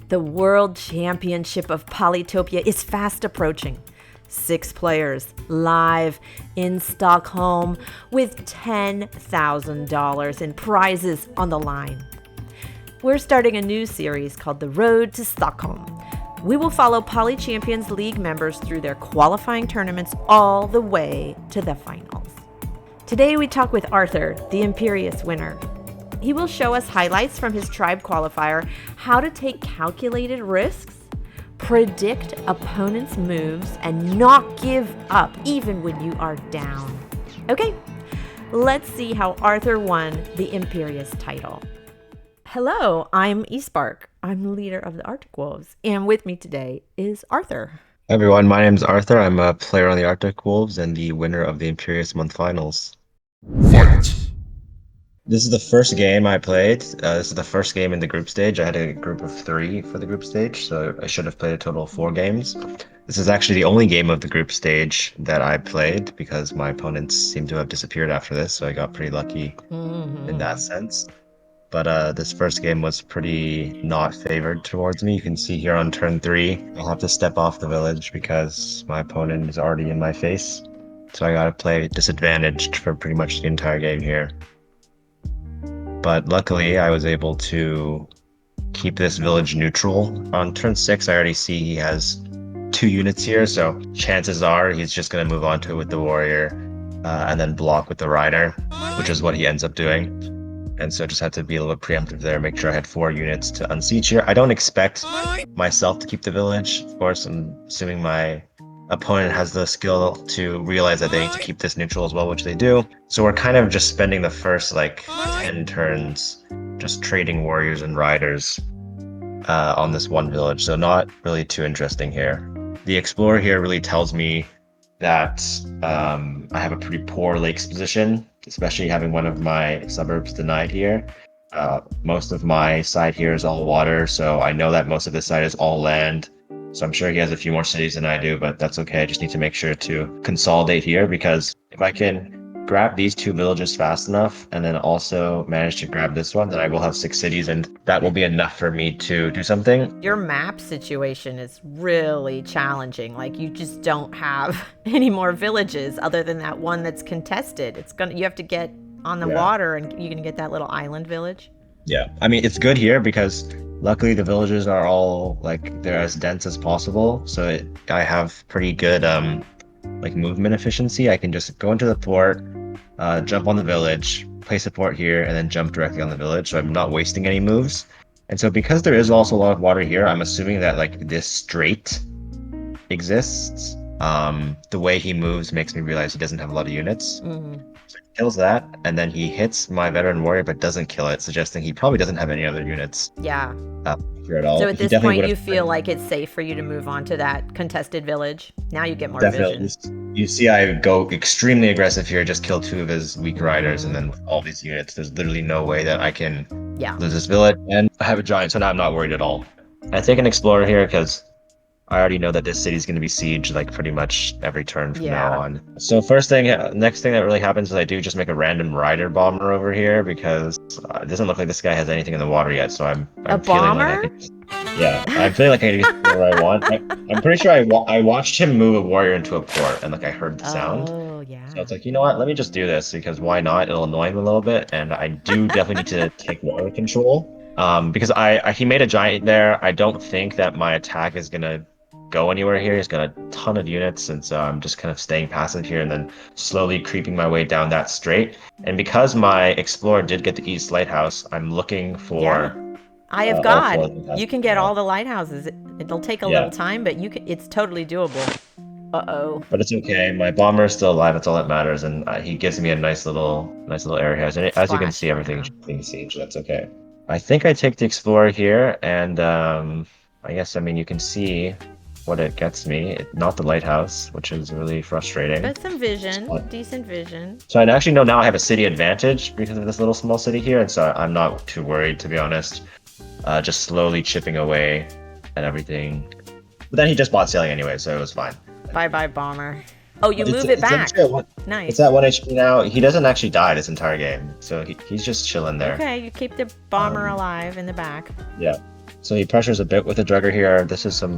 The World Championship of Polytopia is fast approaching. 6 players live in Stockholm with $10,000 in prizes on the line. We're starting a new series called The Road to Stockholm. We will follow Polychampions League members through their qualifying tournaments all the way to the finals. Today we talk with Arthur, the Imperius winner. He will show us highlights from his tribe qualifier, how to take calculated risks, predict opponents' moves, and not give up even when you are down. Okay, let's see how Arthur won the Imperius title. Hello, I'm eSpark. I'm the leader of the Arctic Wolves, and with me today is Arthur. Hi everyone, my name is Arthur. I'm a player on the Arctic Wolves and the winner of the Imperius Month Finals. Fight! This is the first game I played. This is the first game in the group stage. I had a group of 3 for the group stage, so I should have played a total of 4 games. This is actually the only game of the group stage that I played because my opponents seem to have disappeared after this, so I got pretty lucky in that sense. But this first game was pretty not favored towards me. You can see here on turn 3, I have to step off the village because my opponent is already in my face. So I gotta play disadvantaged for pretty much the entire game here. But luckily, I was able to keep this village neutral. On turn 6, I already see he has 2 units here, so chances are he's just gonna move on to it with the warrior and then block with the rider, which is what he ends up doing. And so I just had to be a little bit preemptive there, make sure I had 4 units to unsiege here. I don't expect myself to keep the village. Of course, I'm assuming my opponent has the skill to realize that they need to keep this neutral as well, which they do. So we're kind of just spending the first 10 turns just trading warriors and riders on this one village. So not really too interesting here. The explorer here really tells me that I have a pretty poor lakes position, especially having one of my suburbs denied here. Most of my side here is all water, so I know that most of this side is all land. So I'm sure he has a few more cities than I do, but that's okay. I just need to make sure to consolidate here, because if I can grab these 2 villages fast enough and then also manage to grab this one, then I will have 6 cities, and that will be enough for me to do something. Your map situation is really challenging. You just don't have any more villages other than that one that's contested. You have to get on the water, and you can get that little island village. Yeah, I mean, it's good here because luckily the villages are all they're as dense as possible, so I have pretty good movement efficiency. I can just go into the port, jump on the village, place a port here, and then jump directly on the village, so I'm not wasting any moves. And so because there is also a lot of water here, I'm assuming that this strait exists. The way he moves makes me realize he doesn't have a lot of units. So he kills that, and then he hits my veteran warrior but doesn't kill it, suggesting he probably doesn't have any other units. Yeah. Here at all. So at this point, you feel like it's safe for you to move on to that contested village. Now you get more vision. You see I go extremely aggressive here, just kill 2 of his weak riders, and then with all these units, there's literally no way that I can lose this village. And I have a giant, so now I'm not worried at all. I take an explorer here because I already know that this city is going to be sieged pretty much every turn from now on. So next thing that really happens is I do just make a random rider bomber over here because it doesn't look like this guy has anything in the water yet. So I'm a feeling bomber? I'm feeling like I can just go where I want. I'm pretty sure I watched him move a warrior into a port, and I heard the sound. Oh yeah. So it's you know what? Let me just do this because why not? It'll annoy him a little bit, and I do definitely need to take water control. Because he made a giant there. I don't think that my attack is gonna go anywhere here. He's got a ton of units, and so I'm just kind of staying passive here and then slowly creeping my way down that strait. And because my explorer did get the East Lighthouse, I'm looking for Eye of God. You can get all the lighthouses. It'll take a little time, but it's totally doable. Uh-oh. But it's okay. My bomber is still alive. That's all that matters, and he gives me a nice little area. And as you can see, everything's being sieged. That's okay. I think I take the explorer here, and I guess you can see what it gets me. Not the lighthouse, which is really frustrating. But some vision, decent vision. So I actually know now I have a city advantage because of this little small city here, and so I'm not too worried, to be honest. Just slowly chipping away at everything. But then he just bought sailing anyway, so it was fine. Bye-bye, bomber. Oh, you move it back. Nice. It's at 1 HP now. He doesn't actually die this entire game, so he's just chilling there. Okay, you keep the bomber alive in the back. Yeah. So he pressures a bit with the Drugger here. This is a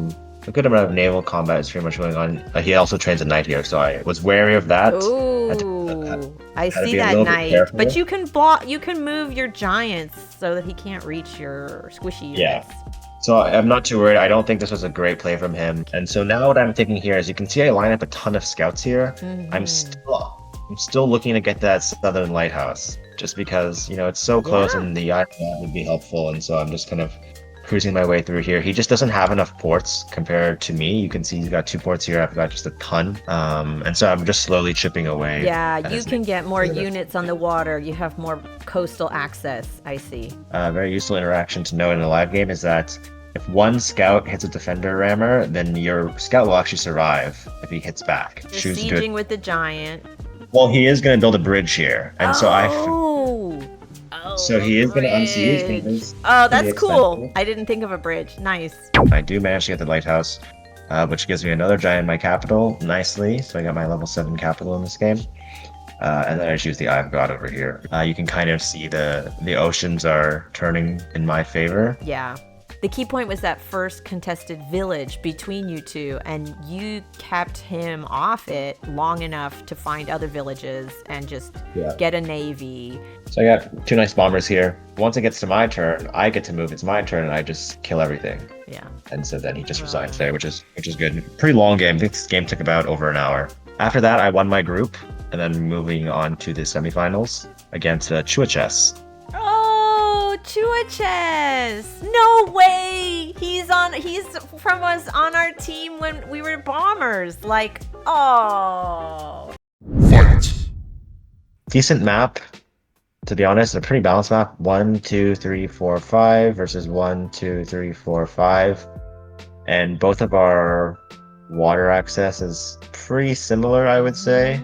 good amount of naval combat is pretty much going on. He also trains a knight here, so I was wary of that. Ooh, I had to see be a that little bit knight. careful. But you can move your giants so that he can't reach your squishy units. Yeah. So I'm not too worried. I don't think this was a great play from him. And so now what I'm thinking here is you can see I line up a ton of scouts here. I'm still looking to get that southern lighthouse just because, it's so close and the yacht would be helpful. And so I'm just kind of cruising my way through here. He just doesn't have enough ports compared to me. You can see he's got 2 ports here. I've got just a ton. And so I'm just slowly chipping away. Yeah, you can get more units on the water. You have more coastal access, I see. Very useful interaction to know in a live game is that if one scout hits a defender rammer, then your scout will actually survive if he hits back. You're sieging with the giant. Well, he is going to build a bridge here. And so he is going to unsiege. Oh, that's cool. I didn't think of a bridge. Nice. I do manage to get the lighthouse, which gives me another giant in my capital nicely. So I got my level 7 capital in this game. And then I choose the Eye of God over here. You can kind of see the oceans are turning in my favor. Yeah. The key point was that first contested village between you two, and you kept him off it long enough to find other villages and just get a navy. So I got 2 nice bombers here. Once it gets to my turn, I get to move. It's my turn, and I just kill everything. Yeah. And so then he just resigns there, which is good. Pretty long game. This game took about over an hour. After that, I won my group, and then moving on to the semifinals against Chuaches. Chuaches! No way! He's from us on our team when we were bombers. Like, oh. Fight! Decent map, to be honest. A pretty balanced map. 1, 2, 3, 4, 5 versus 1, 2, 3, 4, 5. And both of our water access is pretty similar, I would say.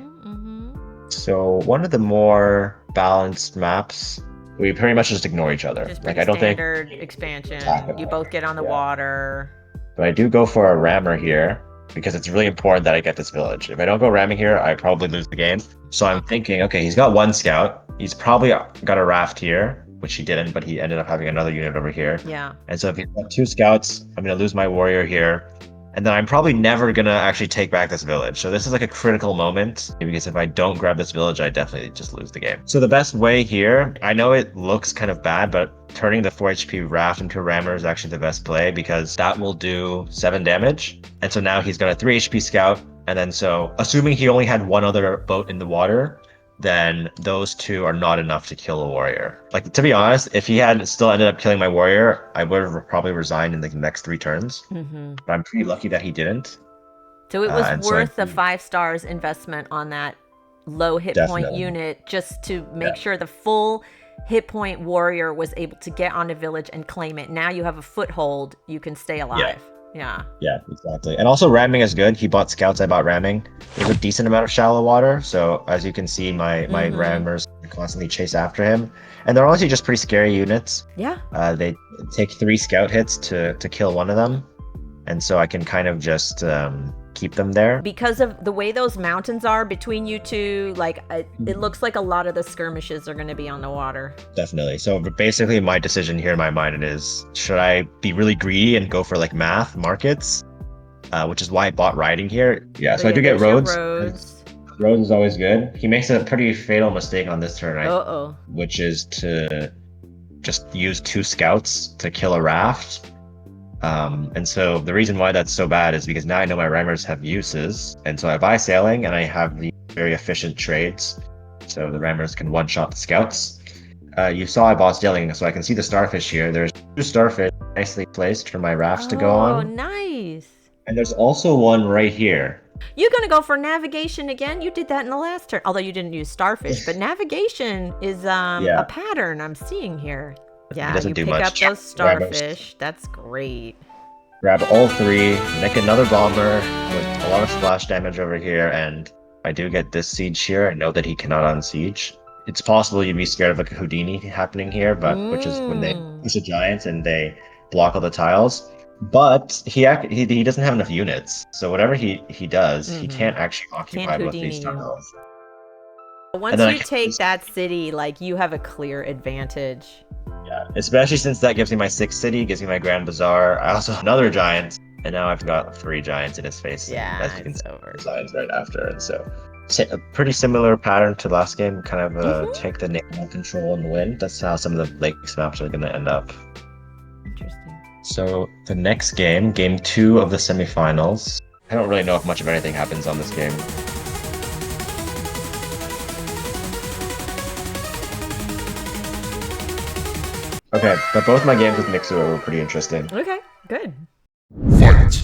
So one of the more balanced maps. We pretty much just ignore each other. Just I don't think standard expansion. You both get on the water. But I do go for a rammer here because it's really important that I get this village. If I don't go ramming here, I probably lose the game. So I'm thinking, okay, he's got 1 scout. He's probably got a raft here, which he didn't, but he ended up having another unit over here. Yeah. And so if he's got 2 scouts, I'm going to lose my warrior here. And then I'm probably never going to actually take back this village. So this is like a critical moment because if I don't grab this village, I definitely just lose the game. So the best way here, I know it looks kind of bad, but turning the 4 HP raft into a rammer is actually the best play because that will do 7 damage. And so now he's got a 3 HP scout. And then so assuming he only had 1 other boat in the water, then those 2 are not enough to kill a warrior. Like, to be honest, if he had still ended up killing my warrior, I would have probably resigned in the next 3 turns. But I'm pretty lucky that he didn't. So it was worth the 5 stars investment on that low hit point unit just to make sure the full hit point warrior was able to get on a village and claim it. Now you have a foothold. You can stay alive. Yeah, exactly. And also ramming is good. He bought scouts, I bought ramming. There's a decent amount of shallow water. So as you can see, my rammers constantly chase after him. And they're honestly just pretty scary units. Yeah. They take 3 scout hits to kill one of them. And so I can kind of just keep them there. Because of the way those mountains are between you two, like it looks like a lot of the skirmishes are going to be on the water. Definitely. So basically my decision here in my mind is, should I be really greedy and go for like markets, which is why I bought riding here. Yeah, so I do get roads. Roads is always good. He makes a pretty fatal mistake on this turn, which is to just use 2 scouts to kill a raft. And so the reason why that's so bad is because now I know my rammers have uses, and so I buy sailing and I have the very efficient trades, so the rammers can one-shot the scouts. You saw I bought sailing, so I can see the starfish here. There's 2 starfish nicely placed for my rafts to go on. Oh, nice. And there's also one right here. You're gonna go for navigation again? You did that in the last turn, although you didn't use starfish, but navigation is a pattern I'm seeing here. Yeah, you pick up those starfish. That's great. Grab all 3, make another bomber with a lot of splash damage over here, and I do get this siege here. I know that he cannot unsiege. It's possible you'd be scared of like a Houdini happening here, but which is when they push the giants and they block all the tiles. But he doesn't have enough units, so whatever he does, he can't actually occupy both these tiles. Once you take that city, like, you have a clear advantage. Yeah, especially since that gives me my 6th city, gives me my Grand Bazaar. I also have another giant, and now I've got 3 giants in his face. Yeah, as you can it's see, over. designs right after, and so a pretty similar pattern to last game. Kind of take the naval control and win. That's how some of the lakes maps are going to end up. Interesting. So the next game, game 2 of the semifinals. I don't really know if much of anything happens on this game. Okay, but both my games with Miczkoo were pretty interesting. Okay, good. Fight!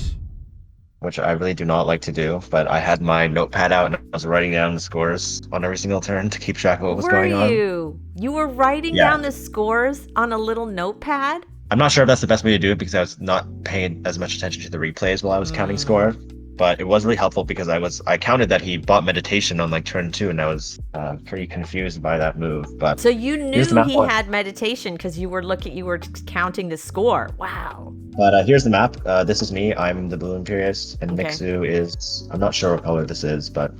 Which I really do not like to do, but I had my notepad out and I was writing down the scores on every single turn to keep track of what was going on. You were writing down the scores on a little notepad? I'm not sure if that's the best way to do it because I was not paying as much attention to the replays while I was counting score. But it was really helpful because I counted that he bought meditation on like turn 2, and I was pretty confused by that move. But so you knew he had meditation because you were counting the score. Wow. But here's the map. This is me. I'm the blue Imperius, and Miczkoo is, I'm not sure what color this is, but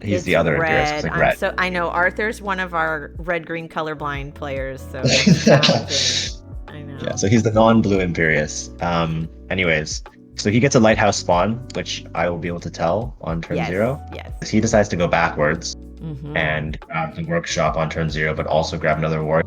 he's the other Imperius. It's like red. So I know Arthur's one of our red-green colorblind players. So it's challenging. I know. Yeah. So he's the non-blue Imperius. Anyways. So he gets a lighthouse spawn, which I will be able to tell on turn 0. Yes. He decides to go backwards and grab the workshop on turn 0, but also grab another warrior.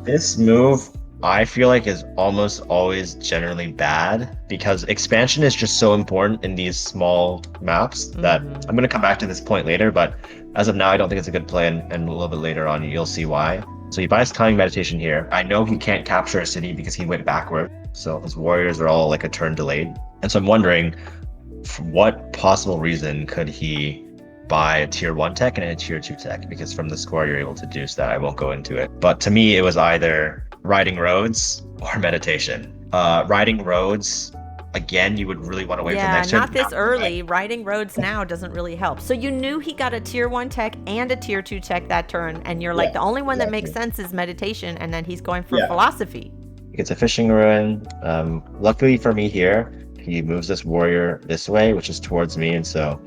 This move, I feel like, is almost always generally bad because expansion is just so important in these small maps that I'm going to come back to this point later, but as of now, I don't think it's a good play, and a little bit later on, you'll see why. So he buys Timing Meditation here. I know he can't capture a city because he went backward, so his warriors are all like a turn delayed. And so I'm wondering, for what possible reason could he buy a tier 1 tech and a tier 2 tech? Because from the score you're able to deduce that. I won't go into it. But to me, it was either riding roads or meditation. Riding roads, again, you would really want to wait for the next turn. Yeah, not this early. Riding roads now doesn't really help. So you knew he got a tier 1 tech and a tier 2 tech that turn, and you're like, the only one that makes sense is meditation, and then he's going for philosophy. He gets a fishing ruin. Luckily for me here, he moves this warrior this way, which is towards me, and so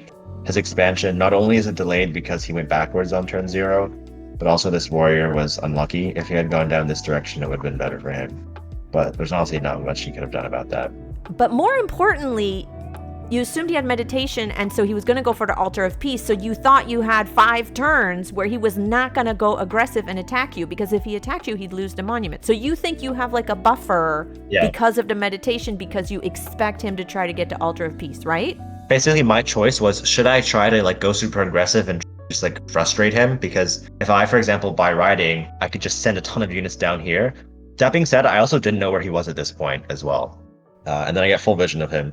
his expansion, not only is it delayed because he went backwards on turn 0, but also this warrior was unlucky. If he had gone down this direction, it would have been better for him. But there's honestly not much he could have done about that. But more importantly, you assumed he had meditation, and so he was going to go for the Altar of Peace, so you thought you had 5 turns where he was not going to go aggressive and attack you, because if he attacked you, he'd lose the monument. So you think you have like a buffer because of the meditation, because you expect him to try to get to Altar of Peace, right? Basically, my choice was, should I try to like go super aggressive and just like frustrate him? Because if I, for example, buy riding, I could just send a ton of units down here. That being said, I also didn't know where he was at this point as well. And then I get full vision of him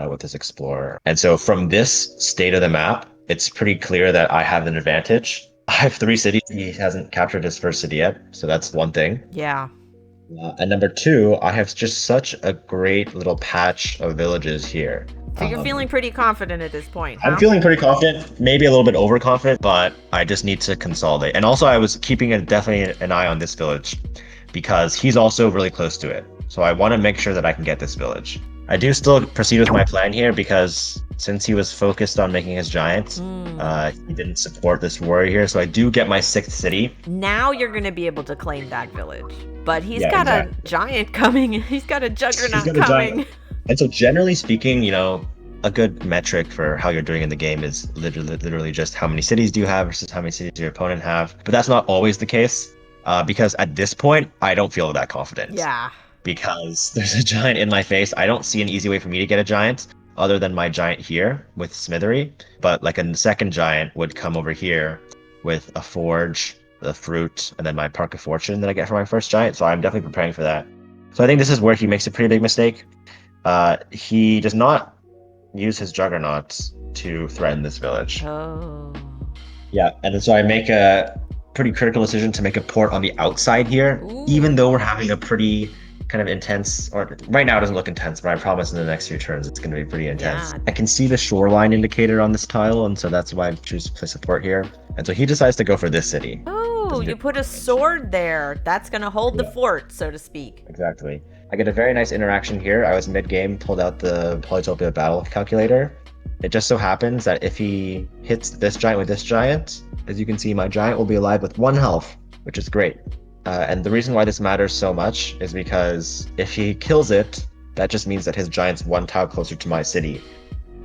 with this explorer. And so from this state of the map, it's pretty clear that I have an advantage. I have 3 cities. He hasn't captured his first city yet, so that's one thing. Yeah. And number 2, I have just such a great little patch of villages here. So you're feeling pretty confident at this point, huh? I'm feeling pretty confident, maybe a little bit overconfident, but I just need to consolidate. And also I was keeping definitely an eye on this village because he's also really close to it. So I want to make sure that I can get this village. I do still proceed with my plan here because since he was focused on making his giants, he didn't support this warrior here. So I do get my 6th city. Now you're going to be able to claim that village. But he's got a giant coming. He's got a juggernaut coming. And so generally speaking, you know, a good metric for how you're doing in the game is literally just how many cities do you have versus how many cities your opponent have. But that's not always the case because at this point, I don't feel that confident. Yeah. Because there's a giant in my face. I don't see an easy way for me to get a giant other than my giant here with Smithery. But like a second giant would come over here with a forge, the fruit, and then my Park of Fortune that I get for my first giant. So I'm definitely preparing for that. So I think this is where he makes a pretty big mistake. He does not use his juggernauts to threaten this village. Oh. Yeah, and then so I make a pretty critical decision to make a port on the outside here, even though we're having a pretty kind of intense, or right now it doesn't look intense, but I promise in the next few turns it's going to be pretty intense. I can see the shoreline indicator on this tile, and so that's why I choose to place a port here. And so he decides to go for this city. Oh, you put a sword there. That's going to hold the fort, so to speak. Exactly. I get a very nice interaction here. I was mid-game, pulled out the Polytopia battle calculator. It just so happens that if he hits this giant with this giant, as you can see, my giant will be alive with 1 health, which is great. And the reason why this matters so much is because if he kills it, that just means that his giant's one tile closer to my city.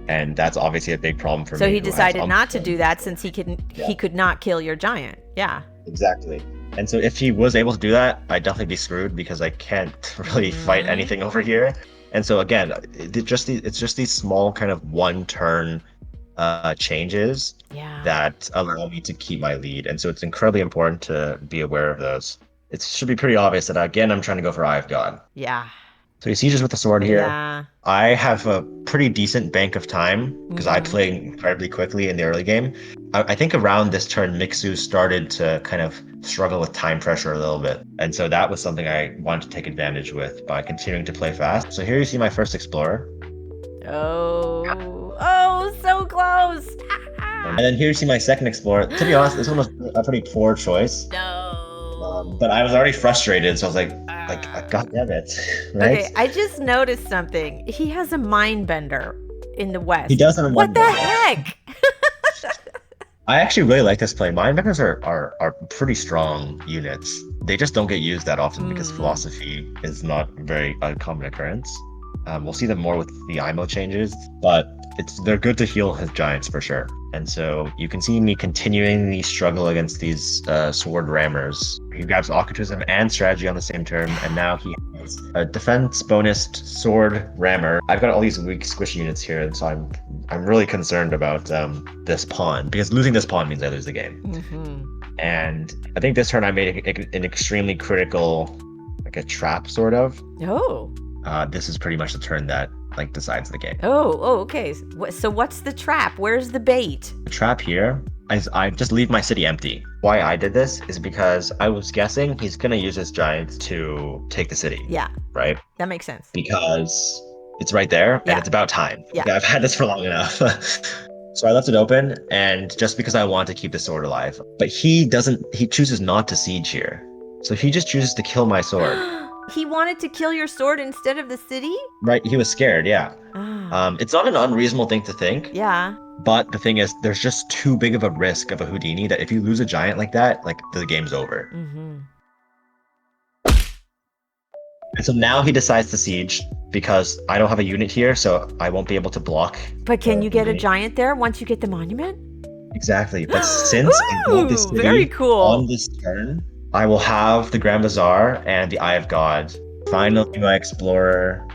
And that's obviously a big problem for me. So he decided not to do that since he could not kill your giant. Yeah. Exactly. And so if he was able to do that, I'd definitely be screwed because I can't really fight anything over here. And so again, it's just these small kind of one turn changes that allow me to keep my lead. And so it's incredibly important to be aware of those. It should be pretty obvious that again, I'm trying to go for Eye of God. Yeah. So he sieges with the sword here. Yeah. I have a pretty decent bank of time because I play incredibly quickly in the early game. I think around this turn, Miczkoo started to kind of struggle with time pressure a little bit. And so that was something I wanted to take advantage with by continuing to play fast. So here you see my first Explorer. Oh, so close. And then here you see my second Explorer. To be honest, this one was a pretty poor choice. No. But I was already frustrated, so I was like, God damn it, right? Okay, I just noticed something. He has a Mindbender in the west. He does have a What the Mindbender. heck? I actually really like this play. Mindbenders are pretty strong units. They just don't get used that often because philosophy is not a very uncommon occurrence. We'll see them more with the IMO changes, but they're good to heal his giants for sure. And so you can see me continuing the struggle against these sword rammers. He grabs occultism and strategy on the same turn, and now he has a defense bonused sword rammer. I've got all these weak squishy units here, and so I'm really concerned about this pawn, because losing this pawn means I lose the game. And I think this turn I made an extremely critical, like a trap sort of. Oh. This is pretty much the turn that decides the game. Oh, okay. So what's the trap? Where's the bait? The trap here is I just leave my city empty. Why I did this is because I was guessing he's gonna use his giants to take the city. Yeah. Right? That makes sense. Because it's right there and it's about time. Yeah. Okay, I've had this for long enough. So I left it open, and just because I want to keep the sword alive. But he chooses not to siege here. So he just chooses to kill my sword. He wanted to kill your sword instead of the city? Right, he was scared, yeah. It's not an unreasonable thing to think. Yeah. But the thing is, there's just too big of a risk of a Houdini that if you lose a giant like that, the game's over. And so now he decides to siege because I don't have a unit here, so I won't be able to block. But can you get a giant there once you get the monument? Exactly, but since I got this city very cool. on this turn, I will have the Grand Bazaar and the Eye of God. Finally, my Explorer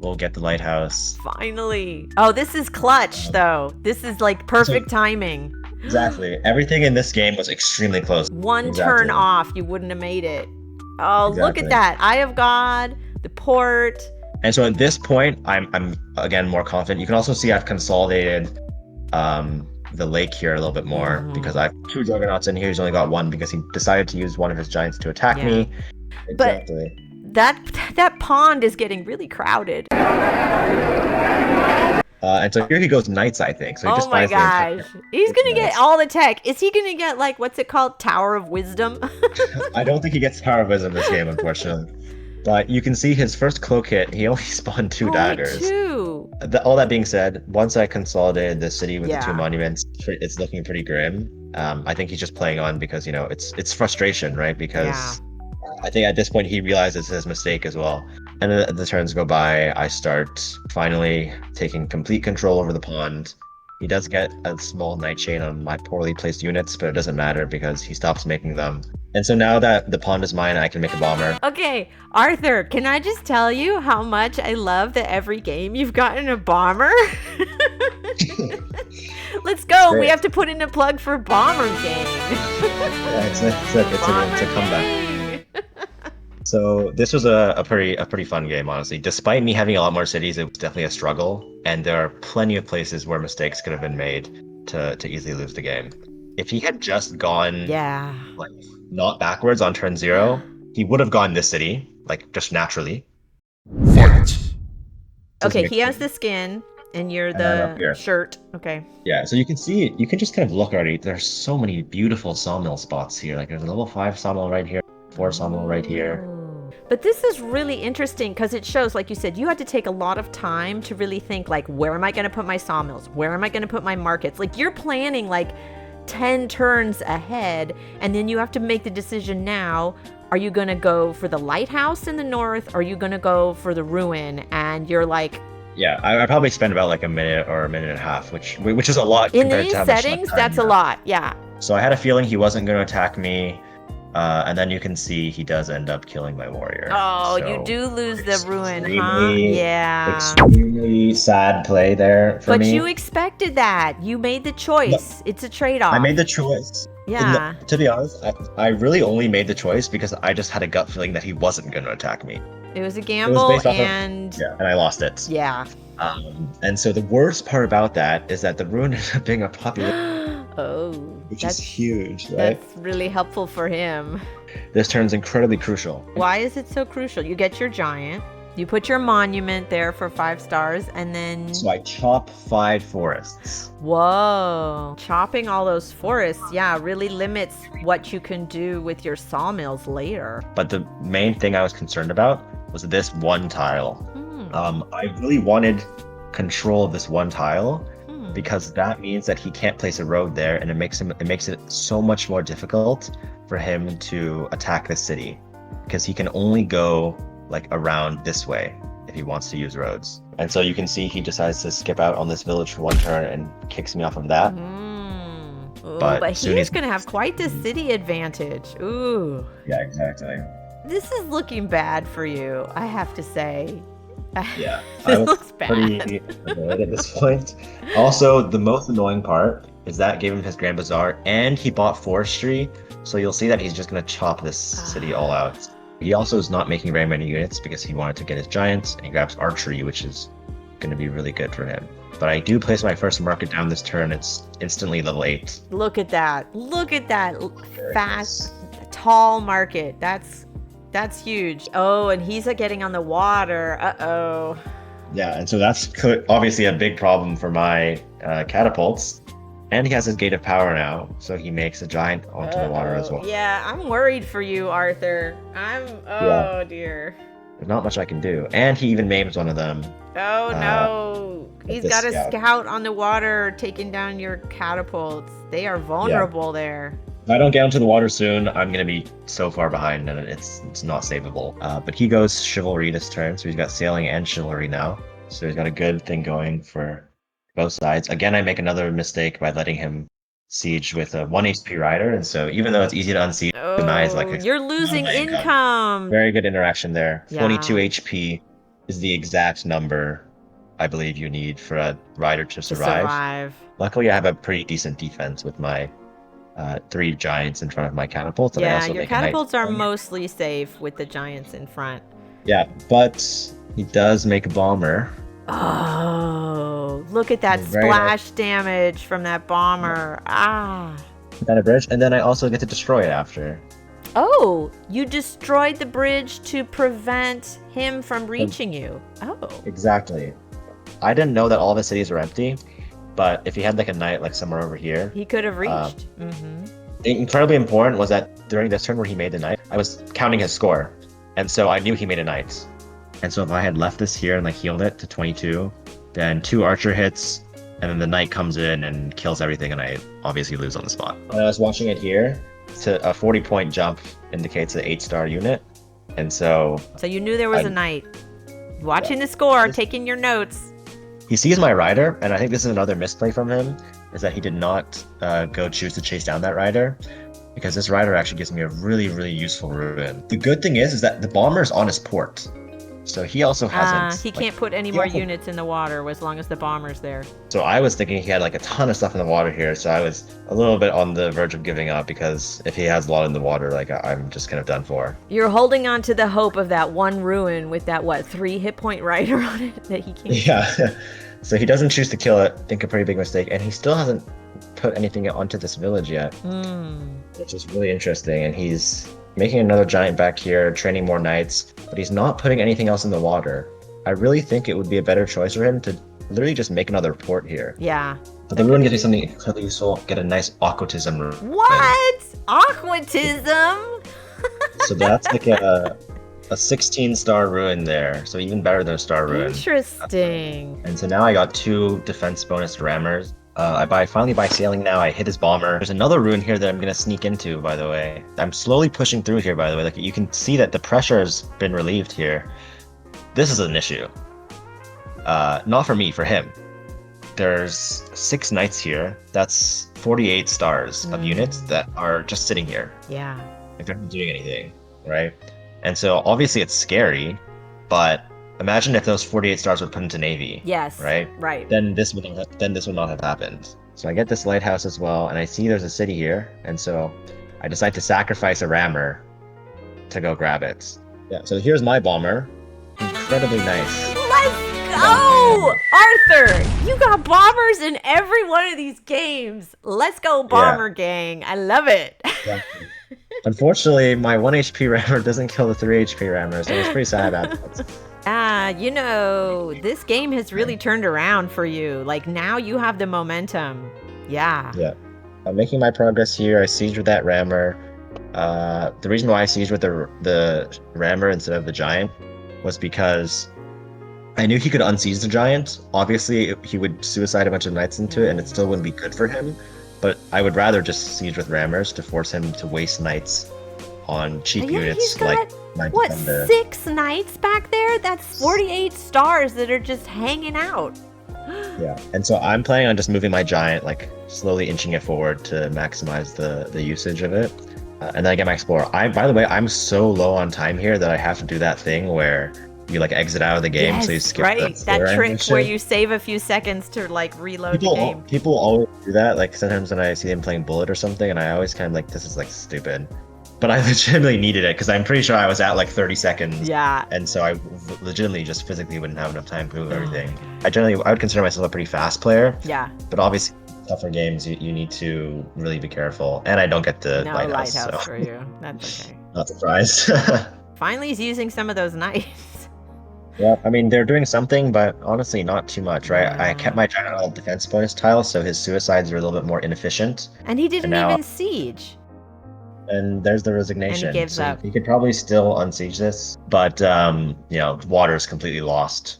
will get the Lighthouse. Finally. Oh, this is clutch, though. This is perfect timing. Exactly. Everything in this game was extremely close. One turn off, you wouldn't have made it. Oh, look at that. Eye of God, the port. And so at this point, I'm again more confident. You can also see I've consolidated the lake here a little bit more because I have 2 juggernauts in here. He's only got 1 because he decided to use one of his giants to attack me. Exactly. But that pond is getting really crowded. And so here he goes knights, I think. So he just buys gosh. He's going to get all the tech. Is he going to get what's it called? Tower of Wisdom? I don't think he gets Tower of Wisdom this game, unfortunately. But you can see his first cloak hit, he only spawned 2 daggers. 2. All that being said, once I consolidated the city with the 2 monuments, it's looking pretty grim. I think he's just playing on because, it's frustration, right? Because I think at this point he realizes his mistake as well. And then the turns go by, I start finally taking complete control over the pond. He does get a small knight chain on my poorly placed units, but it doesn't matter because he stops making them. And so now that the pond is mine, I can make a bomber. Okay, Arthur, can I just tell you how much I love that every game you've gotten a bomber? Let's go. Great. We have to put in a plug for Bomber Game. Yeah, it's a comeback. So this was a pretty fun game, honestly. Despite me having a lot more cities, it was definitely a struggle, and there are plenty of places where mistakes could have been made to easily lose the game. If he had just gone not backwards on turn 0, he would have gone this city, just naturally. Fight! Okay, he has the skin, and you're the shirt. Okay. Yeah, so you can see, you can just kind of look already. There's so many beautiful sawmill spots here. There's a level 5 sawmill right here, 4 sawmill right here. But this is really interesting because it shows, like you said, you had to take a lot of time to really think, where am I going to put my sawmills? Where am I going to put my markets? You're planning 10 turns ahead, and then you have to make the decision now, are you going to go for the lighthouse in the north? Or are you going to go for the ruin? And you're like, Yeah, I probably spend about like a minute or a minute and a half, which is a lot in compared these to how much settings, time that's you a have. lot. Yeah. So I had a feeling he wasn't going to attack me, and then you can see he does end up killing my warrior. Oh, you So do lose the ruin, huh? Yeah. extremely sad play there for But me. you expected that. You made the No, choice. It's a trade-off. I made the choice. Yeah. To be honest, I really only made the choice because I just had a gut feeling that he wasn't going to attack me. It was a It was gamble based off and and I lost it. yeah. And so the worst part about that is that the ruin ended up being a population, Oh, which is that's huge, right? that's really helpful for him. This turn's incredibly crucial. Why is it so crucial? You get your giant, you put your monument there for 5 stars, and then So I chop 5 forests. whoa, chopping all those forests, yeah, really limits what you can do with your sawmills later. But the main thing I was concerned about was this one tile. Hmm. I really wanted control of this one tile Hmm. because that means that he can't place a road there, and it makes it so much more difficult for him to attack the city because he can only go like around this way if he wants to use roads. And so you can see he decides to skip out on this village for one turn and kicks me off of that. Ooh, But but soon he's he's- gonna have quite the city advantage. Ooh. Yeah, exactly. This is looking bad for you, I have to say. Yeah, This I was looks bad. pretty annoyed at this point. Also, the most annoying part is that gave him his Grand Bazaar, and he bought forestry, so you'll see that he's just gonna chop this city all out. He also is not making very many units because he wanted to get his giants, and he grabs archery, which is gonna be really good for him. But I do place my first market down this turn. It's instantly level 8. Look at that. Look at that Very fast, tall market. That's huge. Oh, and he's getting on the water. Uh-oh. Yeah, and so that's obviously a big problem for my catapults. And he has his Gate of Power now, so he makes a giant onto the water as well. Yeah, I'm worried for you, Arthur. Oh, dear. There's not much I can do. And he even maims one of them. Oh, no. He's this got a scout. scout on the water taking down your catapults. They are vulnerable there. If I don't get onto the water soon, I'm going to be so far behind and it's not savable. But he goes Chivalry this turn, so he's got Sailing and Chivalry now. So he's got a good thing going for both sides. Again, I make another mistake by letting him siege with a 1 HP rider, and so even though it's easy to unsiege, denies like a You're losing ton of income. very good interaction there. Yeah. 22 HP is the exact number I believe you need for a rider to survive. Luckily, I have a pretty decent defense with my 3 giants in front of my catapults. And I Yeah, also your make a knight. catapults are mostly safe with the giants in front. Yeah, but he does make a bomber. Oh, look at that Very splash damage from that bomber. Ah. Then a bridge, and then I also get to destroy it after. Oh, you destroyed the bridge to prevent him from reaching you. Oh. Exactly. I didn't know that all the cities were empty, but if he had like a knight like somewhere over here, He could have reached. Mm-hmm. incredibly important was that during this turn where he made the knight, I was counting his score, and so I knew he made a knight. And so if I had left this here and like healed it to 22, then 2 archer hits, and then the knight comes in and kills everything, and I obviously lose on the spot. When I was watching it here, to a 40-point jump indicates an 8-star unit, and so So you knew there was a knight. Watching the score, taking your notes. he sees my rider, and I think this is another misplay from him, is that he did not go choose to chase down that rider, because this rider actually gives me a really, really useful ruin. The good thing is that the bomber is on his port, so he also hasn't. He can't put any more units in the water as long as the bomber's there. So I was thinking he had like a ton of stuff in the water here, so I was a little bit on the verge of giving up, because if he has a lot in the water, like I'm just kind of done for. You're holding on to the hope of that one ruin with that, 3 hit point rider on it that he can't. Yeah. So he doesn't choose to kill it. I think a pretty big mistake, and he still hasn't put anything onto this village yet, which is really interesting. And he's making another giant back here, training more knights, but he's not putting anything else in the water. I really think it would be a better choice for him to literally just make another port here. Yeah. But the ruin gives me something incredibly useful. Get a nice aquatism ruin. What? Aquatism? So that's like a 16-star ruin there, so even better than a star ruin. Interesting. And so now I got 2 defense bonus rammers. I finally buy sailing now. I hit his bomber. There's another rune here that I'm gonna sneak into, by the way. I'm slowly pushing through here, by the way. Like you can see that the pressure has been relieved here. This is an issue. Not for me, for him. There's 6 knights here. That's 48 stars of units that are just sitting here. Yeah. Like they're not doing anything, right? And so obviously it's scary, but imagine if those 48 stars were put into Navy. Yes. Right? Right. Then this would not have happened. So I get this lighthouse as well, and I see there's a city here, and so I decide to sacrifice a rammer to go grab it. Yeah, so here's my bomber. Incredibly nice. Let's go! Arthur, you got bombers in every one of these games. Let's go, bomber gang. I love it. Exactly. Unfortunately, my 1 HP rammer doesn't kill the 3 HP rammer, so I was pretty sad about that. You know, this game has really turned around for you. Like, now you have the momentum. Yeah. Yeah. I'm making my progress here. I sieged with that rammer. The reason why I sieged with the rammer instead of the giant was because I knew he could unsiege the giant. Obviously, he would suicide a bunch of knights into it, and it still wouldn't be good for him. But I would rather just siege with rammers to force him to waste knights on cheap units like Mindbender. 6 knights back there? That's 48 stars that are just hanging out. Yeah, and so I'm planning on just moving my giant, like slowly inching it forward to maximize the usage of it. And then I get my explorer. By the way, I'm so low on time here that I have to do that thing where you like exit out of the game, so you skip that trick where you save a few seconds to like reload the game. People always do that. Like sometimes when I see them playing Bullet or something, and I always kind of like, this is like stupid. But I legitimately needed it because I'm pretty sure I was at like 30 seconds. Yeah. And so I legitimately just physically wouldn't have enough time to move everything. I would consider myself a pretty fast player. Yeah. But obviously, tougher games, you need to really be careful. And I don't get the lighthouse. No lighthouse so. for you. That's okay. Not surprised. Finally, he's using some of those knights. Yeah, I mean, they're doing something, but honestly, not too much, right? I kept my giant on defense bonus tile, so his suicides are a little bit more inefficient. And he didn't even siege. And there's the resignation. And he gives up. He could probably still unsiege this, but water is completely lost.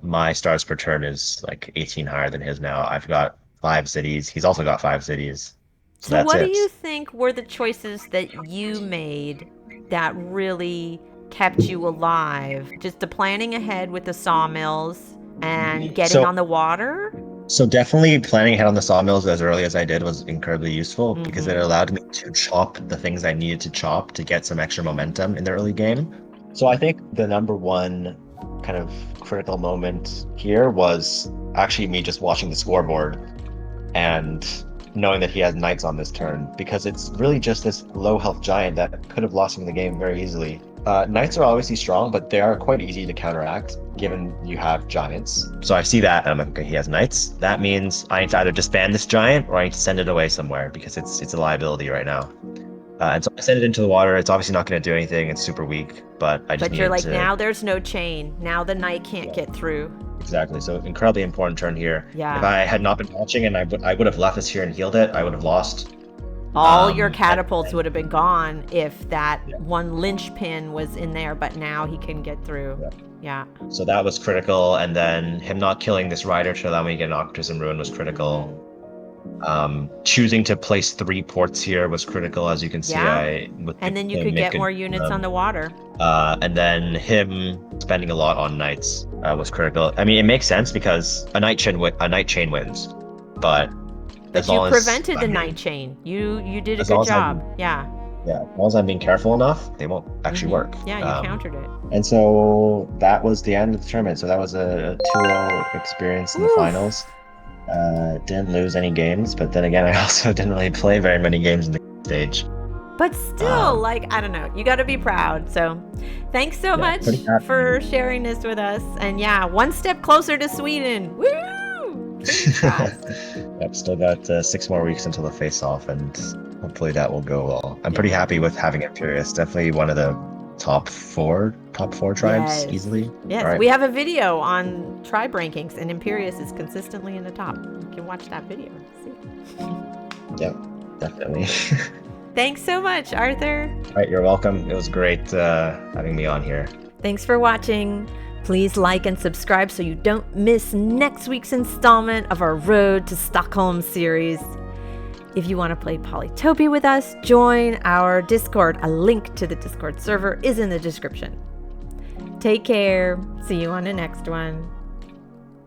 My stars per turn is like 18 higher than his now. I've got 5 cities. He's also got 5 cities. So what do you think were the choices that you made that really kept you alive? Just the planning ahead with the sawmills and getting on the water? So definitely planning ahead on the sawmills as early as I did was incredibly useful because it allowed me to chop the things I needed to chop to get some extra momentum in the early game. So I think the number one kind of critical moment here was actually me just watching the scoreboard and knowing that he has knights on this turn, because it's really just this low health giant that could have lost him the game very easily. Knights are obviously strong, but they are quite easy to counteract given you have giants. So I see that and I'm like, okay, he has knights. That means I need to either disband this giant or I need to send it away somewhere because it's a liability right now. And so I send it into the water. It's obviously not going to do anything. It's super weak, but I just you're like, now there's no chain. Now the knight can't get through. Exactly. So incredibly important turn here. Yeah. If I had not been watching and I would have left this here and healed it, I would have lost. All your catapults would have been gone if that one linchpin was in there, but now he can get through. Yeah. So that was critical, and then him not killing this rider to allow me to get an Octus and Ruin was critical. Choosing to place 3 ports here was critical, as you can see. And then you could get more units on the water. And then him spending a lot on knights was critical. I mean, it makes sense because a knight chain wins, but you prevented the knight chain. You did a good job. Yeah. Yeah, as long as I'm being careful enough, they won't actually work. Yeah, you countered it. And so that was the end of the tournament. So that was a 2-0 experience in the finals. Didn't lose any games, but then again, I also didn't really play very many games in the stage. But still, I don't know, you got to be proud. So thanks so much for sharing this with us. And one step closer to Sweden. Woo! Yep, still got 6 more weeks until the face-off, and hopefully that will go well. I'm pretty happy with having Imperius. Definitely one of the top four tribes easily. Yes, right. We have a video on tribe rankings, and Imperius is consistently in the top. You can watch that video. See. Yeah, definitely. Thanks so much, Arthur. All right, you're welcome. It was great having me on here. Thanks for watching. Please like and subscribe so you don't miss next week's installment of our Road to Stockholm series. If you want to play Polytopia with us, join our Discord. A link to the Discord server is in the description. Take care. See you on the next one.